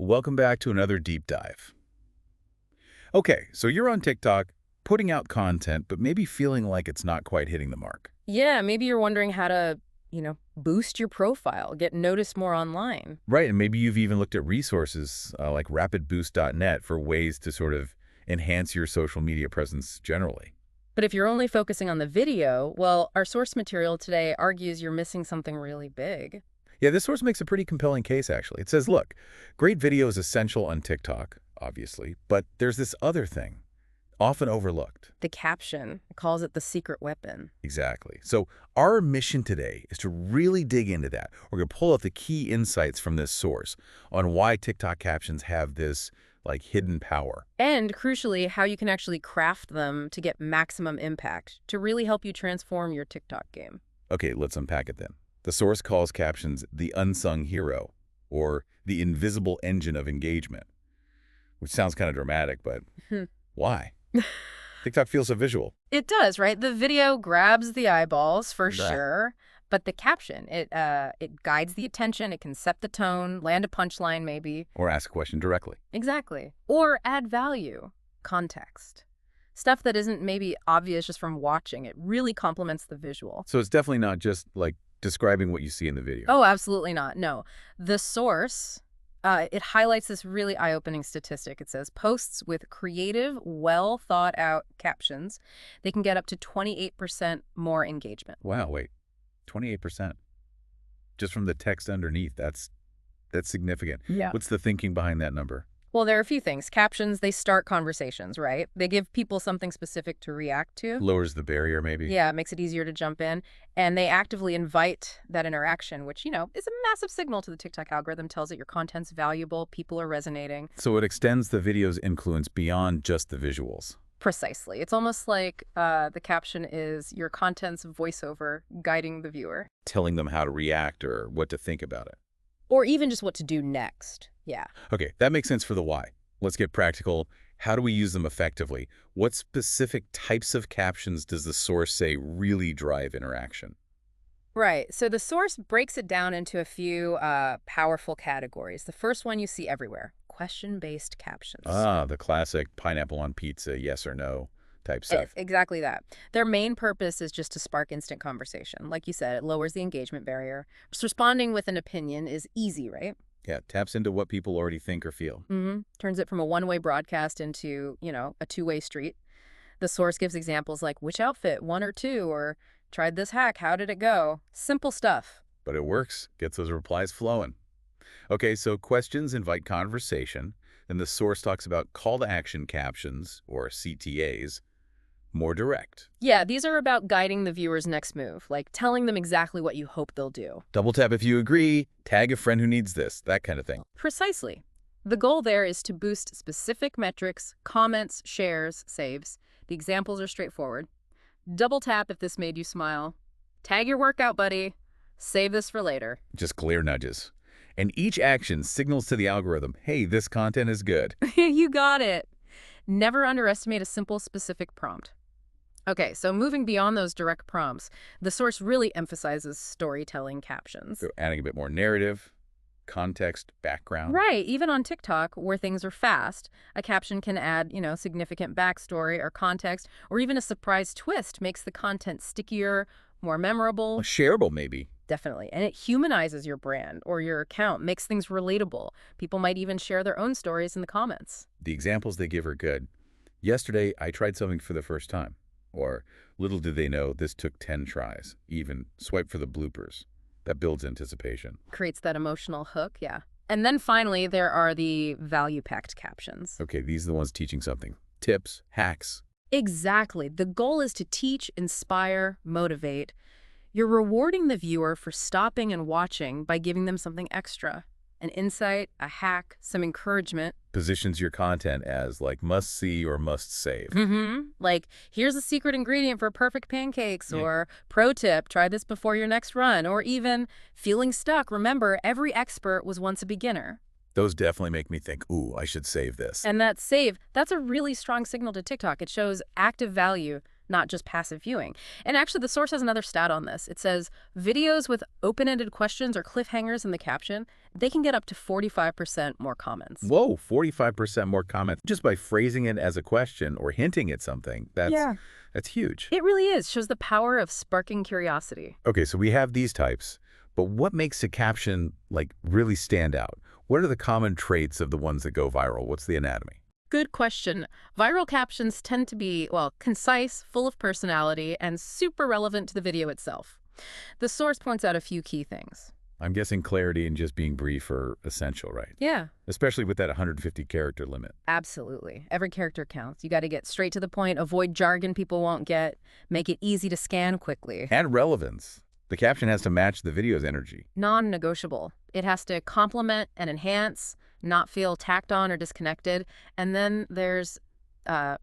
welcome back to another deep dive. Okay, so you're on TikTok, putting out content, but maybe feeling like it's not quite hitting the mark. Yeah, maybe you're wondering how to, boost your profile, get noticed more online. Right, and maybe you've even looked at resources like rapidboost.net for ways to sort of enhance your social media presence generally. But if you're only focusing on the video, well, our source material today argues you're missing something really big. Yeah, this source makes a pretty compelling case, actually. It says, look, great video is essential on TikTok, obviously, but there's this other thing, often overlooked. The caption calls it the secret weapon. Exactly. So our mission today is to really dig into that. We're going to pull out the key insights from this source on why TikTok captions have this, hidden power. And crucially, how you can actually craft them to get maximum impact, to really help you transform your TikTok game. Okay, let's unpack it then. The source calls captions the unsung hero, or the invisible engine of engagement, which sounds kind of dramatic, but why? TikTok feels so visual. It does, right? The video grabs the eyeballs for sure, but the caption, it guides the attention, it can set the tone, land a punchline maybe. Or ask a question directly. Exactly. Or add value, context. Stuff that isn't maybe obvious just from watching. It really complements the visual. So it's definitely not just describing what you see in the video. Oh, absolutely not. No. The source, it highlights this really eye-opening statistic. It says posts with creative, well-thought-out captions, they can get up to 28% more engagement. Wow, wait, 28%. Just from the text underneath, that's significant. Yeah. What's the thinking behind that number? Well, there are a few things. Captions, they start conversations, right? They give people something specific to react to. Lowers the barrier, maybe? Yeah, it makes it easier to jump in. And they actively invite that interaction, which, is a massive signal to the TikTok algorithm, tells it your content's valuable, people are resonating. So it extends the video's influence beyond just the visuals. Precisely. It's almost like the caption is your content's voiceover guiding the viewer. Telling them how to react or what to think about it. Or even just what to do next. Yeah. Okay, that makes sense for the why. Let's get practical. How do we use them effectively? What specific types of captions does the source say really drive interaction? Right. So the source breaks it down into a few powerful categories. The first one you see everywhere, question-based captions. Ah, the classic pineapple on pizza, yes or no type stuff. Exactly that. Their main purpose is just to spark instant conversation. Like you said, it lowers the engagement barrier. Just responding with an opinion is easy, right? Yeah, taps into what people already think or feel. Turns it from a one-way broadcast into, a two-way street. The source gives examples like, which outfit, one or two, or tried this hack, how did it go? Simple stuff. But it works, gets those replies flowing. Okay, so questions invite conversation. Then the source talks about call to action captions, or CTAs, more direct. Yeah, these are about guiding the viewer's next move, like telling them exactly what you hope they'll do. Double tap if you agree, tag a friend who needs this, that kind of thing. Precisely. The goal there is to boost specific metrics, comments, shares, saves. The examples are straightforward. Double tap if this made you smile. Tag your workout buddy. Save this for later. Just clear nudges. And each action signals to the algorithm, hey, this content is good. You got it. Never underestimate a simple, specific prompt. Okay, so moving beyond those direct prompts, the source really emphasizes storytelling captions. So adding a bit more narrative, context, background. Right, even on TikTok, where things are fast, a caption can add, significant backstory or context, or even a surprise twist makes the content stickier, more memorable. Shareable, maybe. Definitely. And it humanizes your brand or your account, makes things relatable. People might even share their own stories in the comments. The examples they give are good. Yesterday, I tried something for the first time. Or, little did they know, this took 10 tries. Even, swipe for the bloopers. That builds anticipation. Creates that emotional hook, yeah. And then finally, there are the value-packed captions. Okay, these are the ones teaching something. Tips, hacks. Exactly. The goal is to teach, inspire, motivate. You're rewarding the viewer for stopping and watching by giving them something extra. An insight, a hack, some encouragement. Positions your content as must see or must save. Like, here's a secret ingredient for perfect pancakes, or pro tip, try this before your next run, or even feeling stuck. Remember, every expert was once a beginner. Those definitely make me think, ooh, I should save this. And that save, that's a really strong signal to TikTok. It shows active value, not just passive viewing. And actually, the source has another stat on this. It says videos with open-ended questions or cliffhangers in the caption, they can get up to 45% more comments. Whoa, 45% more comments just by phrasing it as a question or hinting at something. That's huge. It really is. Shows the power of sparking curiosity. Okay, so we have these types, but what makes a caption, like, really stand out? What are the common traits of the ones that go viral? What's the anatomy? Good question. Viral captions tend to be, well, concise, full of personality, and super relevant to the video itself. The source points out a few key things. I'm guessing clarity and just being brief are essential, right? Yeah. Especially with that 150-character limit. Absolutely. Every character counts. You got to get straight to the point, avoid jargon people won't get, make it easy to scan quickly. And relevance. The caption has to match the video's energy. Non-negotiable. It has to complement and enhance, not feel tacked on or disconnected. And then there's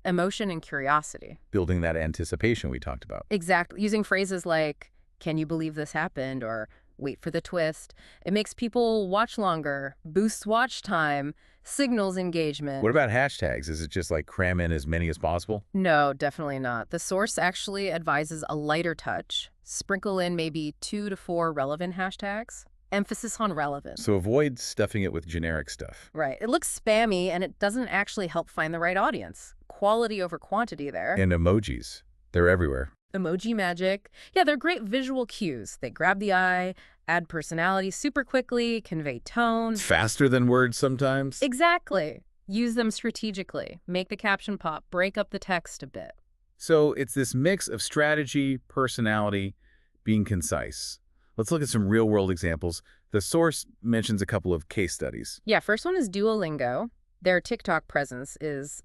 emotion and curiosity. Building that anticipation we talked about. Exactly. Using phrases like, can you believe this happened? Or wait for the twist. It makes people watch longer, boosts watch time, signals engagement. What about hashtags? Is it just like cram in as many as possible? No, definitely not. The source actually advises a lighter touch. Sprinkle in maybe 2 to 4 relevant hashtags. Emphasis on relevance. So avoid stuffing it with generic stuff. Right. It looks spammy and it doesn't actually help find the right audience. Quality over quantity there. And emojis. They're everywhere. Emoji magic. Yeah, they're great visual cues. They grab the eye, add personality super quickly, convey tone. Faster than words sometimes. Exactly. Use them strategically. Make the caption pop. Break up the text a bit. So it's this mix of strategy, personality, being concise. Let's look at some real-world examples. The source mentions a couple of case studies. Yeah, first one is Duolingo. Their TikTok presence is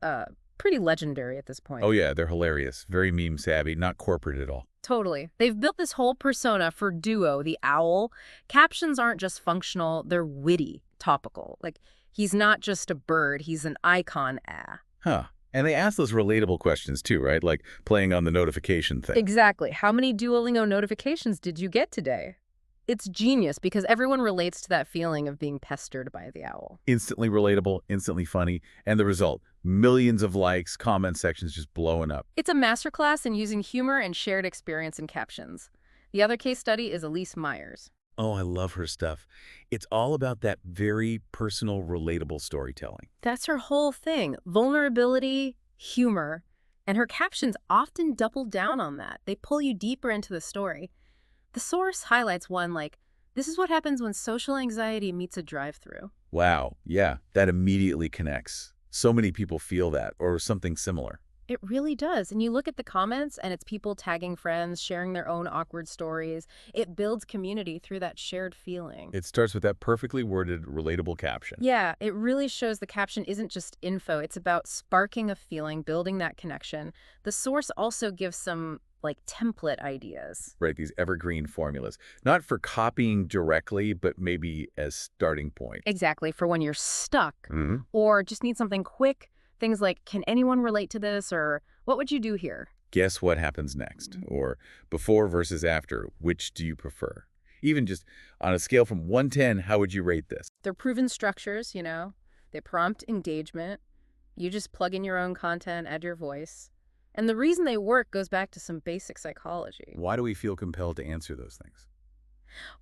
pretty legendary at this point. Oh yeah, they're hilarious. Very meme-savvy, not corporate at all. Totally. They've built this whole persona for Duo, the owl. Captions aren't just functional, they're witty, topical. Like, he's not just a bird, he's an icon. Huh. And they ask those relatable questions too, right? Like playing on the notification thing. Exactly. How many Duolingo notifications did you get today? It's genius because everyone relates to that feeling of being pestered by the owl. Instantly relatable, instantly funny, and the result, millions of likes, comment sections just blowing up. It's a masterclass in using humor and shared experience in captions. The other case study is Elise Myers. Oh, I love her stuff. It's all about that very personal, relatable storytelling. That's her whole thing. Vulnerability, humor, and her captions often double down on that. They pull you deeper into the story. The source highlights one like, this is what happens when social anxiety meets a drive-through. Wow, yeah, that immediately connects. So many people feel that, or something similar. It really does. And you look at the comments, and it's people tagging friends, sharing their own awkward stories. It builds community through that shared feeling. It starts with that perfectly worded, relatable caption. Yeah, it really shows the caption isn't just info. It's about sparking a feeling, building that connection. The source also gives some like template ideas. Right, these evergreen formulas. Not for copying directly, but maybe as starting point. Exactly, for when you're stuck or just need something quick. Things like, can anyone relate to this? Or what would you do here? Guess what happens next? Or before versus after, which do you prefer? Even just on a scale from 1 to 10, how would you rate this? They're proven structures, you know. They prompt engagement. You just plug in your own content, add your voice. And the reason they work goes back to some basic psychology. Why do we feel compelled to answer those things?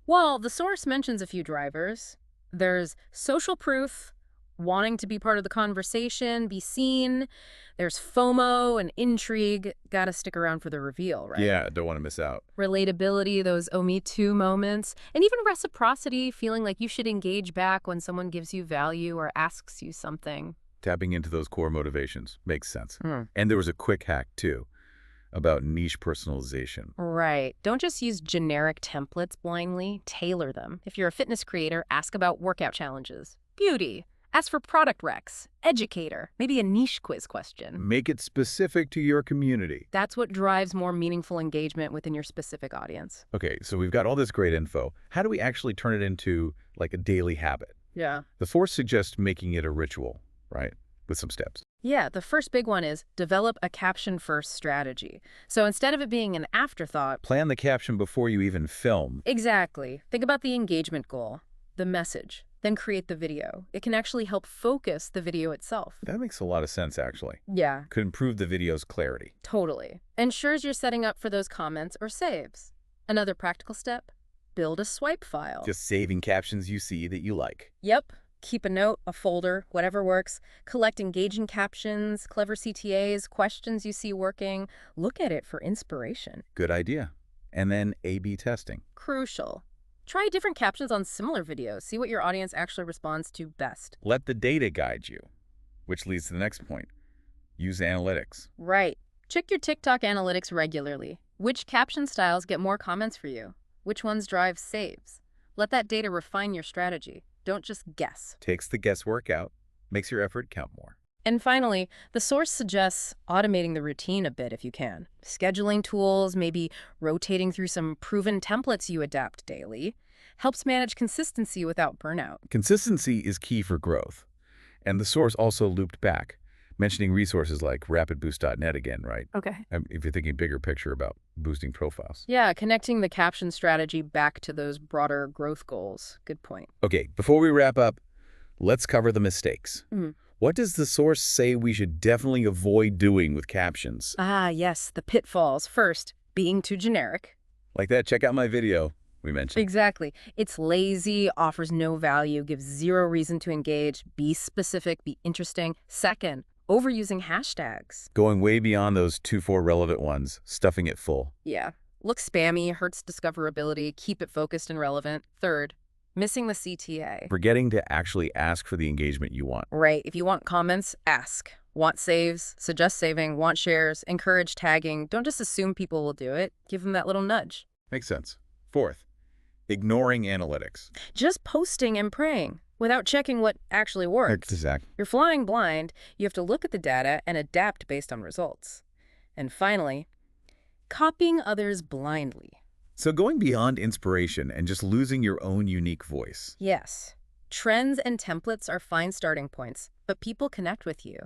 Well, the source mentions a few drivers. There's social proof, wanting to be part of the conversation, be seen. There's FOMO and intrigue. Gotta stick around for the reveal, right? Yeah, don't want to miss out. Relatability, those oh me too moments. And even reciprocity, feeling like you should engage back when someone gives you value or asks you something. Tapping into those core motivations makes sense. And there was a quick hack, too, about niche personalization. Right. Don't just use generic templates blindly. Tailor them. If you're a fitness creator, ask about workout challenges. Beauty. Ask for product recs. Educator. Maybe a niche quiz question. Make it specific to your community. That's what drives more meaningful engagement within your specific audience. Okay, so we've got all this great info. How do we actually turn it into, like, a daily habit? Yeah. The source suggests making it a ritual, right? With some steps. Yeah, the first big one is develop a caption-first strategy. So instead of it being an afterthought, plan the caption before you even film. Exactly. Think about the engagement goal, the message, then create the video. It can actually help focus the video itself. That makes a lot of sense, actually. Yeah, Could improve the video's clarity. totally. Ensures you're setting up for those comments or saves. Another practical step, build a swipe file. Just saving captions you see that you like. Yep. Keep a note, a folder, whatever works. Collect engaging captions, clever CTAs, questions you see working. Look at it for inspiration. Good idea. And then A/B testing. Crucial. Try different captions on similar videos. See what your audience actually responds to best. Let the data guide you, which leads to the next point. Use analytics. Right. Check your TikTok analytics regularly. Which caption styles get more comments for you? Which ones drive saves? Let that data refine your strategy. Don't just guess. Takes the guesswork out, makes your effort count more. And finally, the source suggests automating the routine a bit if you can. Scheduling tools, maybe rotating through some proven templates you adapt daily, helps manage consistency without burnout. Consistency is key for growth. And the source also looped back, mentioning resources like rapidboost.net again, right? Okay. If you're thinking bigger picture about boosting profiles. Yeah, connecting the caption strategy back to those broader growth goals. Good point. Okay, before we wrap up, let's cover the mistakes. Mhm. What does the source say we should definitely avoid doing with captions? Ah, yes, the pitfalls. First, being too generic. Like that, check out my video we mentioned. Exactly. It's lazy, offers no value, gives zero reason to engage. Be specific, be interesting. Second, overusing hashtags. Going way beyond those 2-4 relevant ones, stuffing it full. Yeah. Looks spammy, hurts discoverability, keep it focused and relevant. Third, missing the CTA. Forgetting to actually ask for the engagement you want. Right. If you want comments, ask. Want saves? Suggest saving. Want shares? Encourage tagging. Don't just assume people will do it. Give them that little nudge. Makes sense. Fourth, ignoring analytics. Just posting and praying without checking what actually works. Exactly. You're flying blind. You have to look at the data and adapt based on results. And finally, copying others blindly. So going beyond inspiration and just losing your own unique voice. Yes, trends and templates are fine starting points, but people connect with you.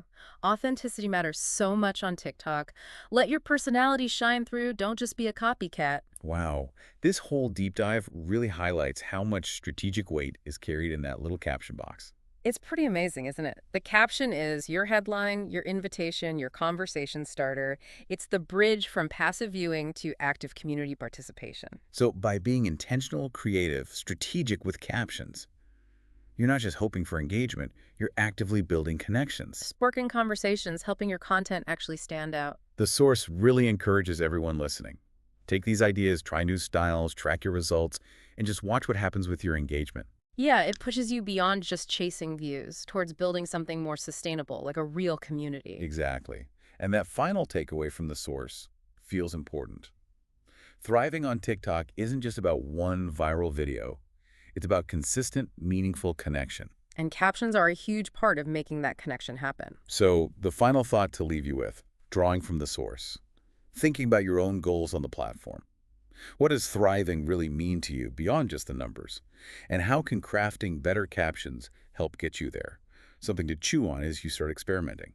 Authenticity matters so much on TikTok. Let your personality shine through. Don't just be a copycat. Wow. This whole deep dive really highlights how much strategic weight is carried in that little caption box. It's pretty amazing, isn't it? The caption is your headline, your invitation, your conversation starter. It's the bridge from passive viewing to active community participation. So by being intentional, creative, strategic with captions, you're not just hoping for engagement, you're actively building connections. Sparking conversations, helping your content actually stand out. The source really encourages everyone listening. Take these ideas, try new styles, track your results, and just watch what happens with your engagement. Yeah, it pushes you beyond just chasing views towards building something more sustainable, like a real community. Exactly. And that final takeaway from the source feels important. Thriving on TikTok isn't just about one viral video. It's about consistent, meaningful connection. And captions are a huge part of making that connection happen. So the final thought to leave you with, drawing from the source, thinking about your own goals on the platform. What does thriving really mean to you beyond just the numbers? And how can crafting better captions help get you there? Something to chew on as you start experimenting.